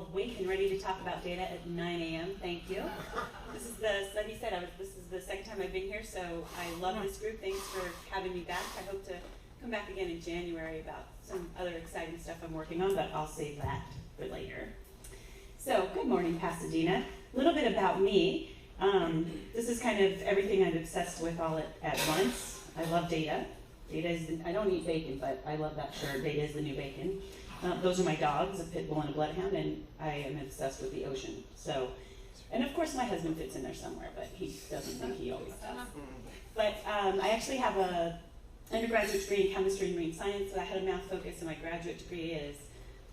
all awake and ready to talk about data at 9 a.m. Thank you. This is like you said, this is the second time I've been here, so I love this group. Thanks for having me back. I hope to come back again in January about some other exciting stuff I'm working on, but I'll save that for later. So, good morning, Pasadena. A little bit about me. This is kind of everything I'm obsessed with all at once. I love data. I don't eat bacon, but I love that shirt. Data is the new bacon. Those are my dogs, a pit bull and a bloodhound, and I am obsessed with the ocean. So, and of course my husband fits in there somewhere, but he doesn't think he always does. But I actually have an undergraduate degree in chemistry and marine science, so I had a math focus, and my graduate degree is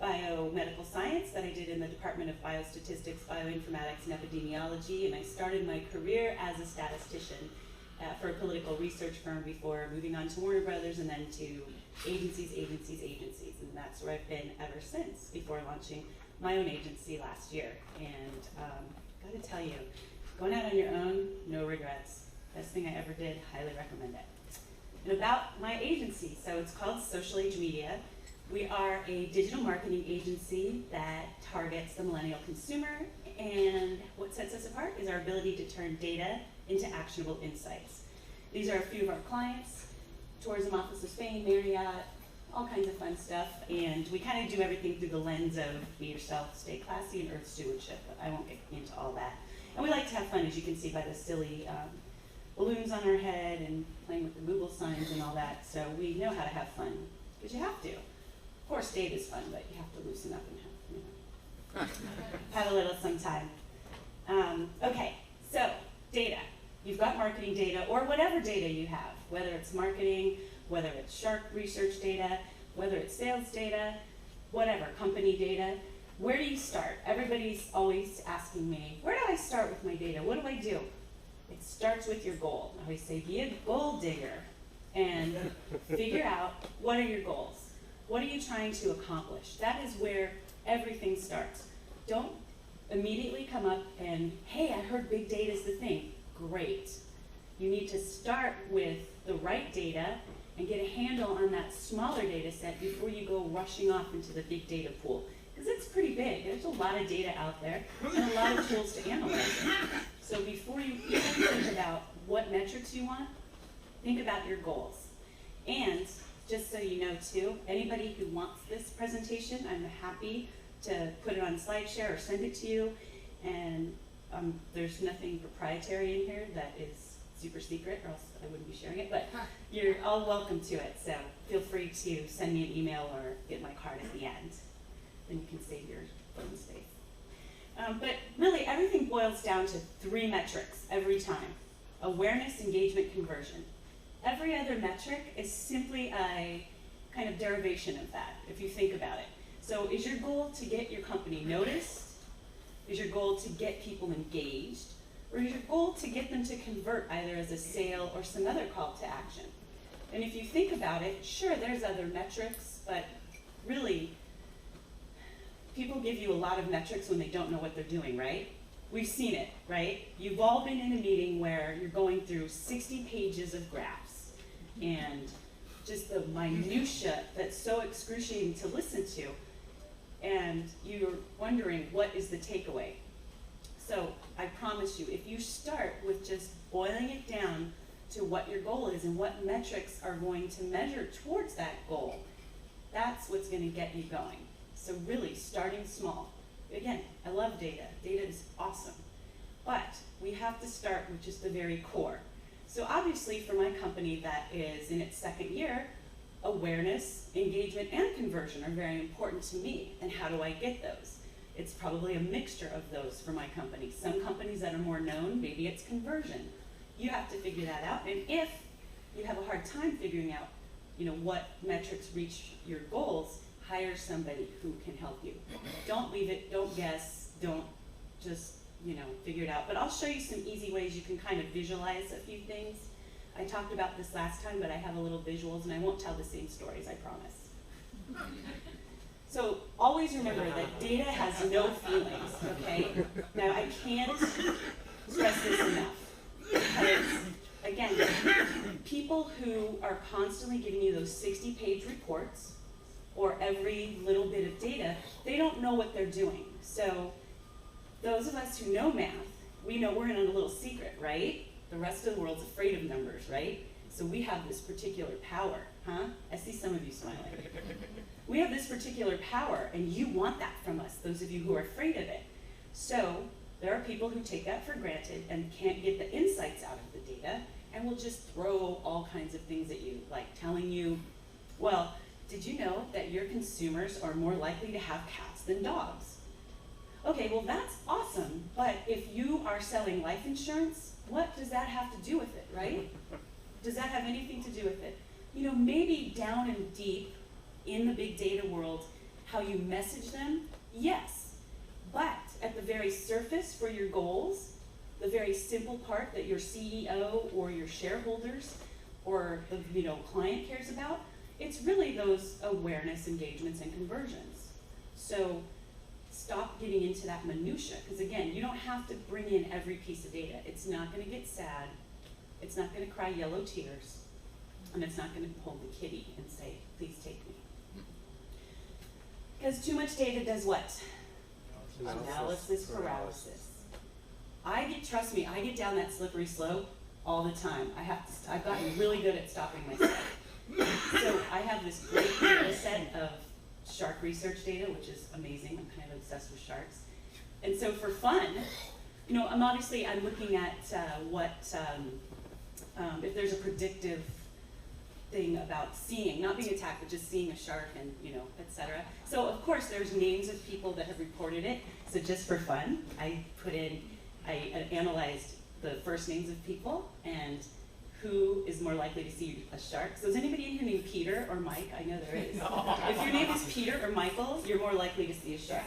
biomedical science that I did in the Department of Biostatistics, Bioinformatics, and Epidemiology, and I started my career as a statistician for a political research firm before moving on to Warner Brothers and then to agencies, and that's where I've been ever since, before launching my own agency last year. And gotta tell you, going out on your own, no regrets. Best thing I ever did, highly recommend it. And about my agency, so it's called Social Age Media. We are a digital marketing agency that targets the millennial consumer, and what sets us apart is our ability to turn data into actionable insights. These are a few of our clients: Tourism Office of Spain, Marriott, all kinds of fun stuff, and we kind of do everything through the lens of be yourself, stay classy, and earth stewardship, but I won't get into all that. And we like to have fun, as you can see by the silly balloons on our head and playing with the Google signs and all that, so we know how to have fun, because you have to. Of course, data is fun, but you have to loosen up and have a little sometime. Okay, so data. You've got marketing data, or whatever data you have, whether it's marketing, whether it's shark research data, whether it's sales data, whatever, company data. Where do you start? Everybody's always asking me, where do I start with my data? What do I do? It starts with your goal. I always say, be a goal digger and figure out, what are your goals? What are you trying to accomplish? That is where everything starts. Don't immediately come up and, hey, I heard big data is the thing. Great. You need to start with the right data and get a handle on that smaller data set before you go rushing off into the big data pool. Because it's pretty big. There's a lot of data out there and a lot of tools to analyze it. So before you even think about what metrics you want, think about your goals. And just so you know too, anybody who wants this presentation, I'm happy to put it on SlideShare or send it to you. And there's nothing proprietary in here that is super secret, or else I wouldn't be sharing it, but you're all welcome to it, so feel free to send me an email or get my card at the end. Then you can save your phone space. But really, everything boils down to 3 metrics every time: awareness, engagement, conversion. Every other metric is simply a kind of derivation of that, if you think about it. So is your goal to get your company noticed? Is your goal to get people engaged? Or is your goal to get them to convert either as a sale or some other call to action? And if you think about it, sure, there's other metrics, but really, people give you a lot of metrics when they don't know what they're doing, right? We've seen it, right? You've all been in a meeting where you're going through 60 pages of graphs and just the minutia that's so excruciating to listen to, and you're wondering, what is the takeaway? So I promise you, if you start with just boiling it down to what your goal is and what metrics are going to measure towards that goal, that's what's going to get you going. So really, starting small. Again, I love data. Data is awesome. But we have to start with just the very core. So obviously, for my company that is in its second year, awareness, engagement, and conversion are very important to me. And how do I get those? It's probably a mixture of those for my company. Some companies that are more known, maybe it's conversion. You have to figure that out. And if you have a hard time figuring out, what metrics reach your goals, hire somebody who can help you. Don't leave it, don't guess, don't just, figure it out. But I'll show you some easy ways you can kind of visualize a few things. I talked about this last time, but I have a little visuals, and I won't tell the same stories, I promise. So always remember that data has no feelings, okay? Now, I can't stress this enough, because, again, people who are constantly giving you those 60-page reports, or every little bit of data, they don't know what they're doing. So those of us who know math, we know we're in a little secret, right? The rest of the world's afraid of numbers, right? So we have this particular power, huh? I see some of you smiling. We have this particular power, and you want that from us, those of you who are afraid of it. So there are people who take that for granted and can't get the insights out of the data, and will just throw all kinds of things at you, like telling you, well, did you know that your consumers are more likely to have cats than dogs? Okay, well that's awesome, but if you are selling life insurance, what does that have to do with it, right? Does that have anything to do with it? You know, maybe down and deep in the big data world, how you message them, yes. But at the very surface for your goals, the very simple part that your CEO or your shareholders or the client cares about, it's really those awareness, engagements, and conversions. So stop getting into that minutia, because again, you don't have to bring in every piece of data. It's not going to get sad. It's not going to cry yellow tears. And it's not going to hold the kitty and say, please take me. Because too much data does what? Analysis paralysis. Trust me, I get down that slippery slope all the time. I've gotten really good at stopping myself. So I have this great data set of shark research data, which is amazing. I'm kind of obsessed with sharks. And so for fun, I'm looking at if there's a predictive thing about seeing, not being attacked, but just seeing a shark and, et cetera. So of course there's names of people that have reported it. So just for fun, I analyzed the first names of people and who is more likely to see a shark. So is anybody in here named Peter or Mike? I know there is. No. If your name is Peter or Michael, you're more likely to see a shark.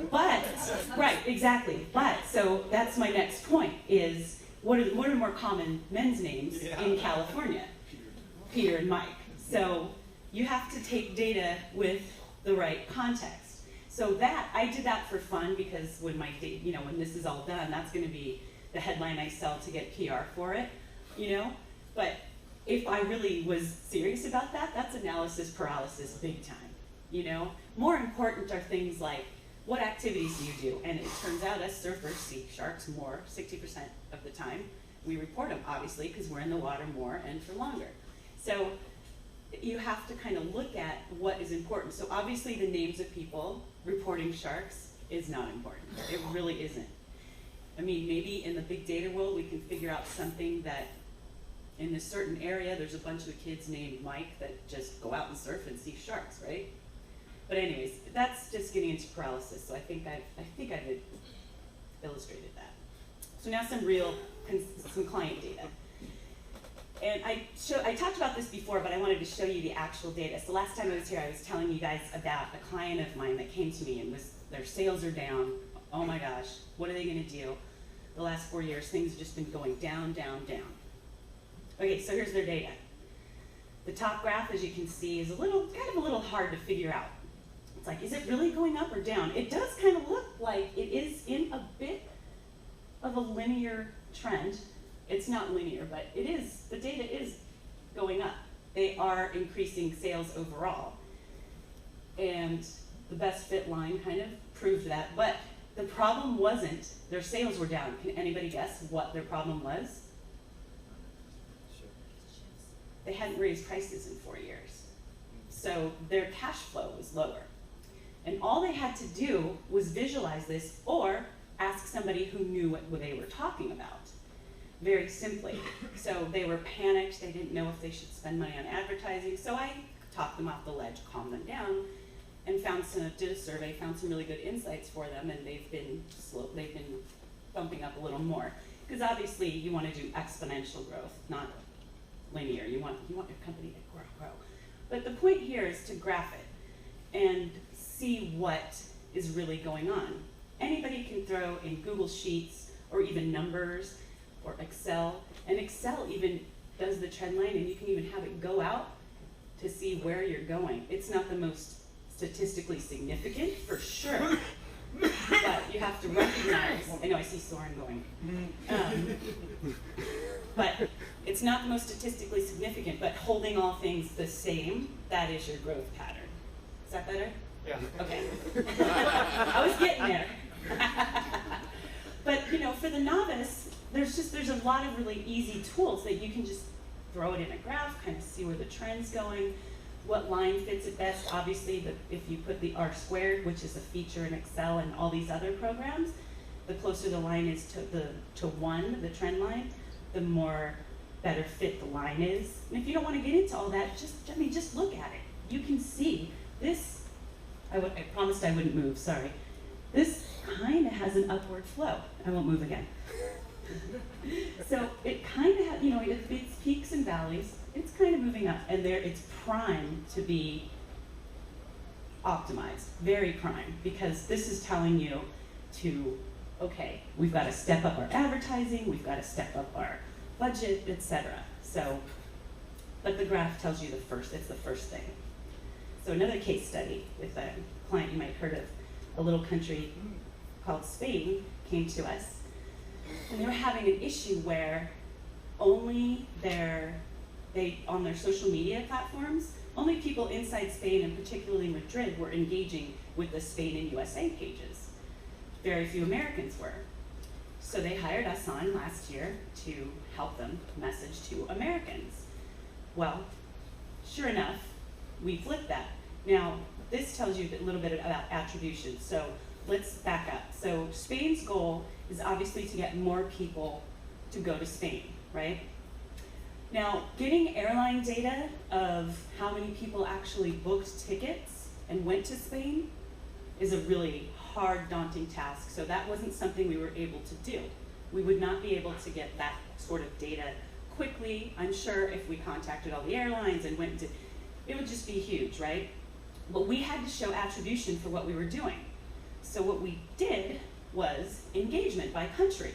But, right, exactly. But, so that's my next point is, what are more common men's names in California? Peter and Mike. So you have to take data with the right context. So I did that for fun because when when this is all done, that's going to be the headline I sell to get PR for it, But if I really was serious about that, that's analysis paralysis big time, More important are things like, what activities do you do? And it turns out us surfers see sharks more, 60% of the time. We report them, obviously, because we're in the water more and for longer. So you have to kind of look at what is important. So obviously the names of people reporting sharks is not important. It really isn't. I mean, maybe in the big data world, we can figure out something that in a certain area, there's a bunch of kids named Mike that just go out and surf and see sharks, right? But anyways, that's just getting into paralysis. So I think I've illustrated that. So now some client data. And I talked about this before, but I wanted to show you the actual data. So last time I was here, I was telling you guys about a client of mine that came to me and their sales are down. Oh my gosh, what are they going to do? The last 4 years, things have just been going down, down, down. Okay, so here's their data. The top graph, as you can see, is kind of a little hard to figure out. It's like, is it really going up or down? It does kind of look like it is in a bit of a linear trend. It's not linear, but the data is going up. They are increasing sales overall. And the best fit line kind of proved that. But the problem wasn't their sales were down. Can anybody guess what their problem was? Sure. They hadn't raised prices in 4 years. So their cash flow was lower. And all they had to do was visualize this or ask somebody who knew what they were talking about. Very simply. So they were panicked. They didn't know if they should spend money on advertising. So I talked them off the ledge, calmed them down, and did a survey, found some really good insights for them, and they've been bumping up a little more. Because obviously you want to do exponential growth, not linear. You want your company to grow. But the point here is to graph it and see what is really going on. Anybody can throw in Google Sheets or even numbers or Excel, and Excel even does the trend line, and you can even have it go out to see where you're going. It's not the most statistically significant, for sure, but you have to recognize, I know I see Soren going, but It's not the most statistically significant, but holding all things the same, that is your growth pattern. Is that better? Yeah. Okay. I was getting there. But for the novice, there's a lot of really easy tools that you can just throw it in a graph, kind of see where the trend's going, what line fits it best. Obviously, if you put the R squared, which is a feature in Excel and all these other programs, the closer the line is to 1, the trend line, the more better fit the line is. And if you don't want to get into all that, just look at it. You can see this. I promised I wouldn't move, sorry. This kind of has an upward flow. I won't move again. So it kind of has, it's peaks and valleys. It's kind of moving up, and it's primed to be optimized, very primed, because this is telling you okay, we've got to step up our advertising, we've got to step up our budget, etc. So, but the graph tells you it's the first thing. So another case study with a client you might have heard of, a little country called Spain came to us, and they were having an issue where only on their social media platforms, only people inside Spain, and particularly Madrid, were engaging with the Spain and USA pages. Very few Americans were. So they hired us on last year to help them message to Americans. Well, sure enough, we flipped that. Now, this tells you a little bit about attribution. So let's back up. So Spain's goal is obviously to get more people to go to Spain, right? Now, getting airline data of how many people actually booked tickets and went to Spain is a really hard, daunting task. So that wasn't something we were able to do. We would not be able to get that sort of data quickly. I'm sure if we contacted all the airlines and went to, it would just be huge, right? But we had to show attribution for what we were doing. So what we did was engagement by country.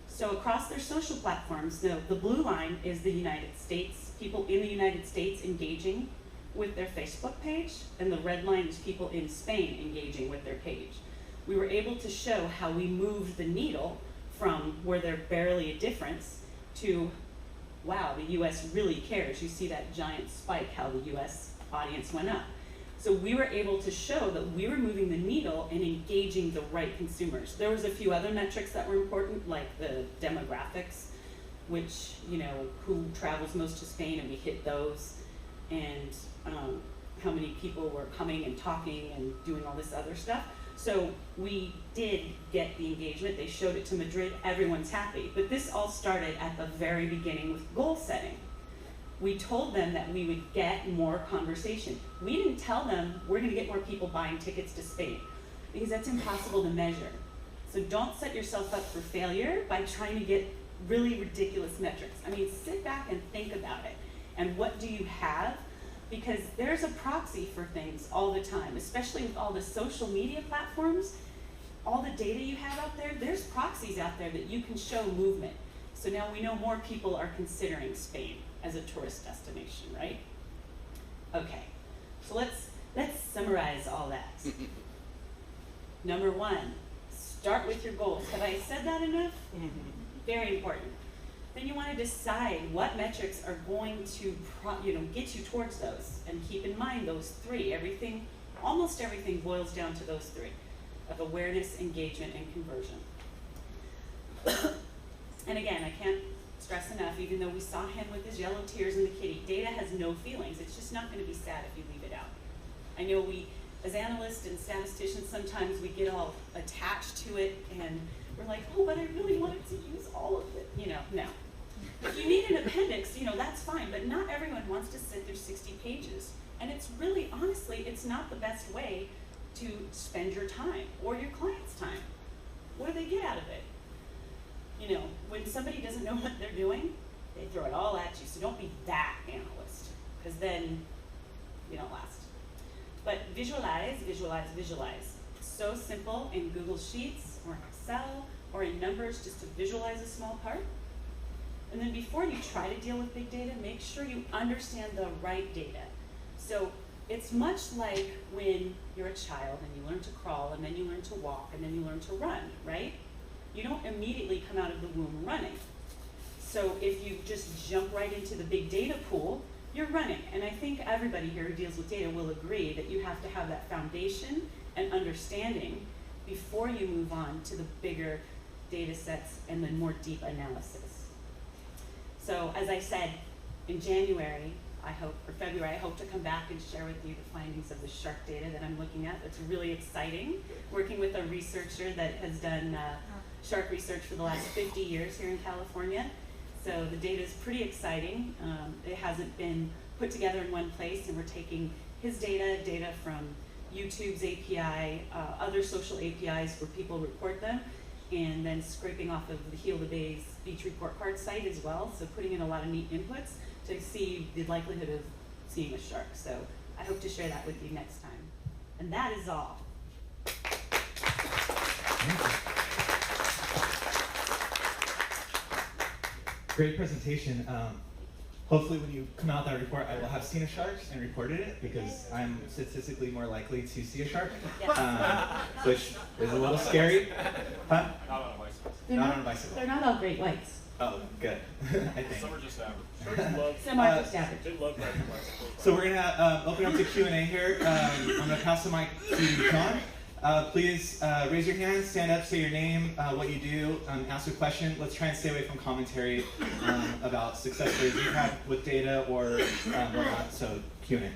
So across their social platforms, the blue line is the United States, people in the United States engaging with their Facebook page, and the red line is people in Spain engaging with their page. We were able to show how we moved the needle from where there's barely a difference to, wow, the US really cares. You see that giant spike, how the US audience went up. So we were able to show that we were moving the needle and engaging the right consumers. There was a few other metrics that were important, like the demographics, which, who travels most to Spain, and we hit those, and how many people were coming and talking and doing all this other stuff. So we did get the engagement. They showed it to Madrid. Everyone's happy. But this all started at the very beginning with goal setting. We told them that we would get more conversation. We didn't tell them we're going to get more people buying tickets to Spain, because that's impossible to measure. So don't set yourself up for failure by trying to get really ridiculous metrics. I mean, sit back and think about it. And what do you have? Because there's a proxy for things all the time, especially with all the social media platforms, all the data you have out there, there's proxies out there that you can show movement. So now we know more people are considering Spain as a tourist destination, right? Okay, so let's summarize all that. Number 1, start with your goals. Have I said that enough? Very important. Then you want to decide what metrics are going to get you towards those, and keep in mind those 3. Almost everything boils down to those 3, of awareness, engagement, and conversion. And again, I can't stress enough, even though we saw him with his yellow tears and the kitty, data has no feelings. It's just not going to be sad if you leave it out. I know we, as analysts and statisticians, sometimes we get all attached to it, and we're like, oh, but I really wanted to use all of it. No. If you need an appendix, that's fine, but not everyone wants to sit through 60 pages. And it's really, honestly, it's not the best way to spend your time or your client's time. What do they get out of it? When somebody doesn't know what they're doing, they throw it all at you. So don't be that analyst, because then you don't last. But visualize, visualize, visualize. So simple in Google Sheets or in Excel or in numbers, just to visualize a small part. And then before you try to deal with big data, make sure you understand the right data. So it's much like when you're a child and you learn to crawl, and then you learn to walk, and then you learn to run, right? You don't immediately come out of the womb running. So if you just jump right into the big data pool, you're running. And I think everybody here who deals with data will agree that you have to have that foundation and understanding before you move on to the bigger data sets and the more deep analysis. So as I said, in January, or February, I hope to come back and share with you the findings of the shark data that I'm looking at. It's really exciting, working with a researcher that has done shark research for the last 50 years here in California. So the data is pretty exciting. It hasn't been put together in one place, and we're taking his data from YouTube's API, other social APIs where people report them, and then scraping off of the Heal the Bay's Beach Report Card site as well. So putting in a lot of neat inputs to see the likelihood of seeing a shark. So I hope to share that with you next time. And that is all. Great presentation. Hopefully when you come out with that report, I will have seen a shark and reported it, because I'm statistically more likely to see a shark, which is a little scary. Huh? Not on a bicycle. Not on a bicycle. They're not all great whites. Oh, good. I think. Some are just average. Sharks love. Some are just average. They love riding bicycles. So we're gonna open up to Q&A here. I'm gonna pass the mic to John. Please raise your hand, stand up, say your name, what you do, ask a question. Let's try and stay away from commentary about success stories you've had with data or whatnot. So Q&A.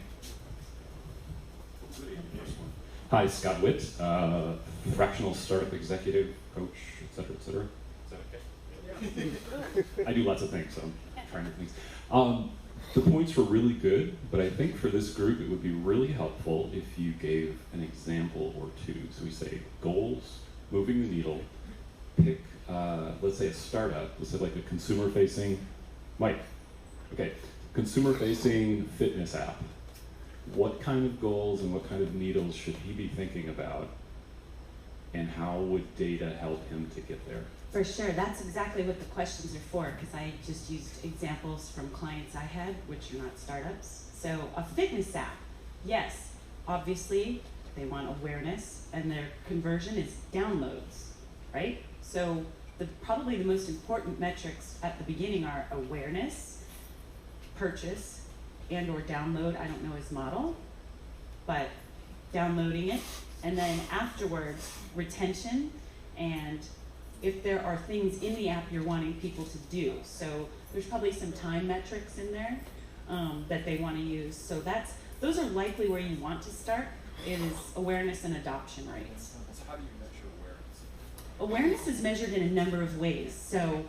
Hi, Scott Witt, fractional startup executive, coach, et cetera, et cetera. Is that okay? I do lots of things, so I'm trying different things. The points were really good, but I think for this group it would be really helpful if you gave an example or two. So we say goals, moving the needle, pick, let's say a startup, let's say like a consumer-facing, Mike, okay, consumer-facing fitness app. What kind of goals and what kind of needles should he be thinking about, and how would data help him to get there? For sure, that's exactly what the questions are for, because I just used examples from clients I had, which are not startups. So a fitness app, yes, obviously they want awareness, and their conversion is downloads, right? So probably the most important metrics at the beginning are awareness, purchase, and or download. I don't know his model, but downloading it, and then afterwards, retention, and if there are things in the app you're wanting people to do. So there's probably some time metrics in there that they want to use. So those are likely where you want to start, is awareness and adoption rates. So how do you measure awareness? Awareness is measured in a number of ways. So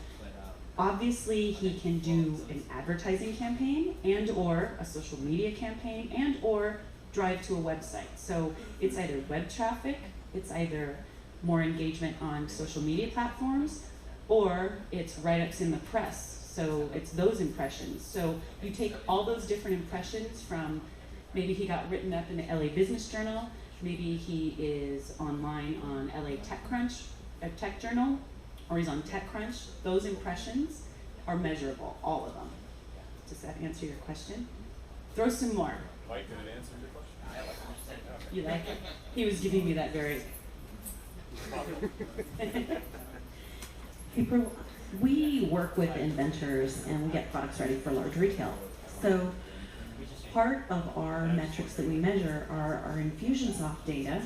obviously he can do an advertising campaign and or a social media campaign and or drive to a website. So it's either web traffic, it's either more engagement on social media platforms, or it's write-ups in the press. So it's those impressions. So you take all those different impressions from, maybe he got written up in the LA Business Journal, maybe he is online on LA Tech Journal, or he's on TechCrunch. Those impressions are measurable, all of them. Does that answer your question? Throw some more. Mike, did it answer your question? You like it? He was giving me that very... April, we work with inventors and we get products ready for large retail. So part of our metrics that we measure are our Infusionsoft data,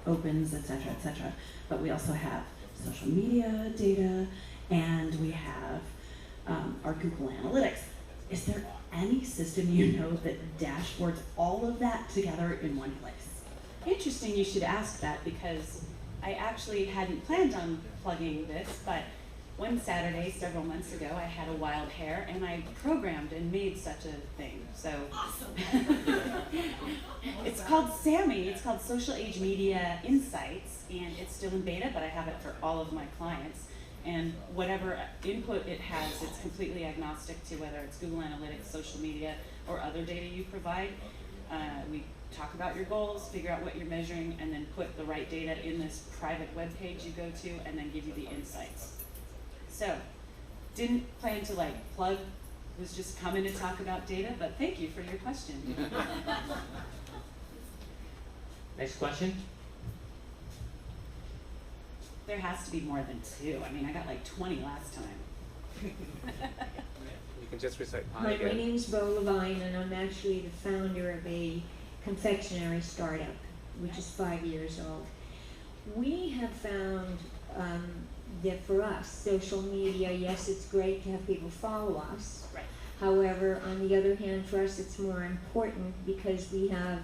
opens, et cetera, but we also have social media data, and we have our Google Analytics. Is there any system you know that dashboards all of that together in one place? Interesting you should ask that, because I actually hadn't planned on plugging this, but one Saturday several months ago I had a wild hair and I programmed and made such a thing. So it's called SAMI, it's called Social Age Media Insights, and it's still in beta, but I have it for all of my clients. And whatever input it has, it's completely agnostic to whether it's Google Analytics, social media, or other data you provide. We talk about your goals, figure out what you're measuring, and then put the right data in this private web page you go to, and then give you the insights. So, didn't plan to plug, was just coming to talk about data, but thank you for your question. Next question. There has to be more than two. I mean, I got 20 last time. You can just recite hi Hi, my again. name's Bo Levine, and I'm actually the founder of a confectionery startup, which is 5 years old. We have found that for us, social media, yes, it's great to have people follow us. Right. However, on the other hand, for us, it's more important because we have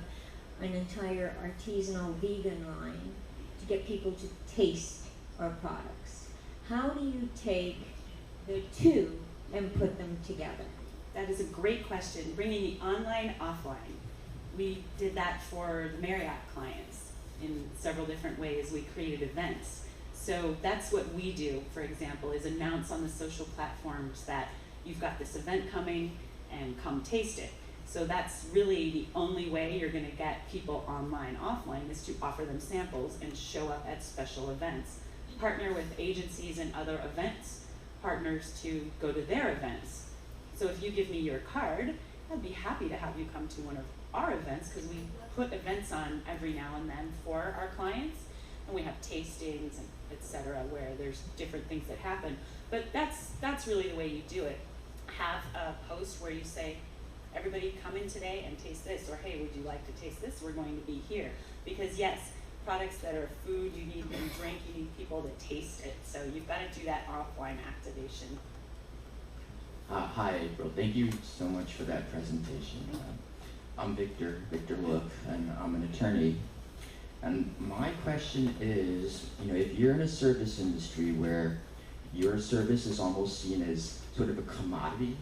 an entire artisanal vegan line to get people to taste our products. How do you take the two and put them together? That is a great question. Bringing the online, offline. We did that for the Marriott clients in several different ways. We created events. So that's what we do, for example, is announce on the social platforms that you've got this event coming and come taste it. So that's really the only way you're going to get people online, offline, is to offer them samples and show up at special events. Partner with agencies and other events partners to go to their events. So if you give me your card, I'd be happy to have you come to one of our events, because we put events on every now and then for our clients, and we have tastings and etc., where there's different things that happen. But that's really the way you do it. Have a post where you say, everybody come in today and taste this, or hey, would you like to taste this? We're going to be here. Because yes, products that are food, you need them drink, you need people to taste it. So you've got to do that offline activation. Hi, April. Thank you so much for that presentation. I'm Victor Look, and I'm an attorney. And my question is, if you're in a service industry where your service is almost seen as sort of a commodity,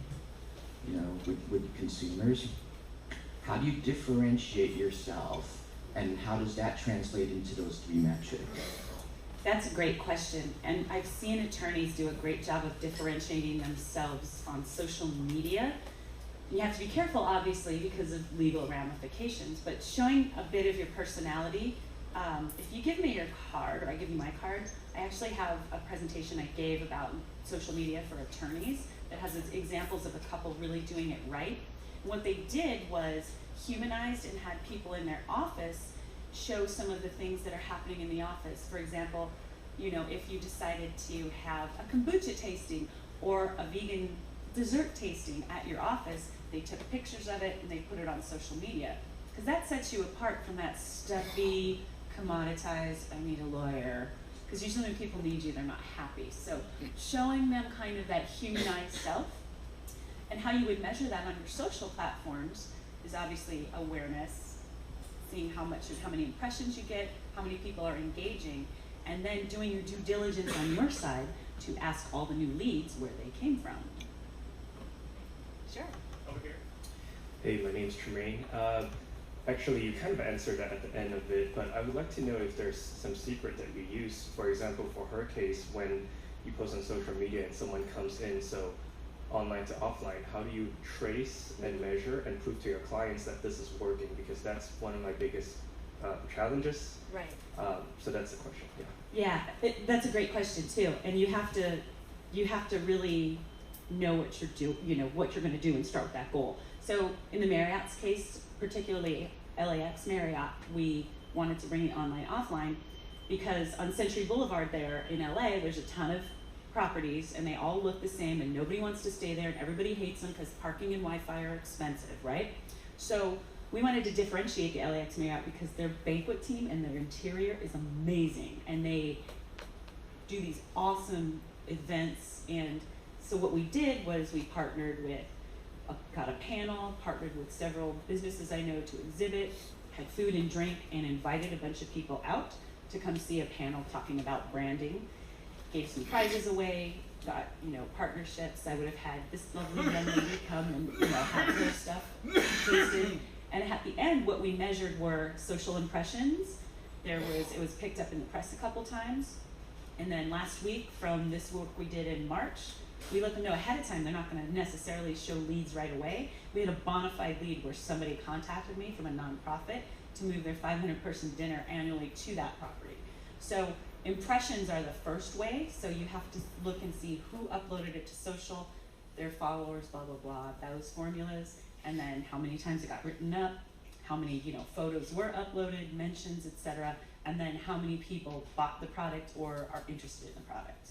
with consumers, how do you differentiate yourself, and how does that translate into those three metrics? That's a great question, and I've seen attorneys do a great job of differentiating themselves on social media. You have to be careful, obviously, because of legal ramifications, but showing a bit of your personality. If you give me your card, or I give you my card, I actually have a presentation I gave about social media for attorneys that has examples of a couple really doing it right. And what they did was humanized and had people in their office show some of the things that are happening in the office. For example, if you decided to have a kombucha tasting or a vegan dessert tasting at your office, they took pictures of it and they put it on social media. Because that sets you apart from that stuffy, commoditized, I need a lawyer. Because usually when people need you, they're not happy. So showing them kind of that humanized self, and how you would measure that on your social platforms is obviously awareness, seeing how many impressions you get, how many people are engaging, and then doing your due diligence on your side to ask all the new leads where they came from. Sure. Over here. Hey, my name's Tremaine. Actually, you kind of answered that at the end of it, but I would like to know if there's some secret that you use. For example, for her case, when you post on social media and someone comes in, so online to offline, how do you trace and measure and prove to your clients that this is working? Because that's one of my biggest challenges. Right. So that's the question. Yeah. Yeah, that's a great question too, and you have to really know what what you're going to do and start with that goal. So in the Marriott's case, particularly LAX Marriott, we wanted to bring it online, offline, because on Century Boulevard there in LA, there's a ton of properties and they all look the same and nobody wants to stay there and everybody hates them because parking and Wi-Fi are expensive, right? So we wanted to differentiate the LAX Marriott because their banquet team and their interior is amazing and they do these awesome events. And so what we did was we partnered with, got a panel, partnered with several businesses I know to exhibit, had food and drink, and invited a bunch of people out to come see a panel talking about branding. Gave some prizes away, got partnerships. I would have had this lovely young lady come and have her stuff tasted. And at the end, what we measured were social impressions. It was picked up in the press a couple times. And then last week, from this work we did in March, we let them know ahead of time they're not going to necessarily show leads right away. We had a bona fide lead where somebody contacted me from a nonprofit to move their 500-person dinner annually to that property. So impressions are the first way, so you have to look and see who uploaded it to social, their followers, blah, blah, blah, those formulas, and then how many times it got written up, how many photos were uploaded, mentions, etc., and then how many people bought the product or are interested in the product.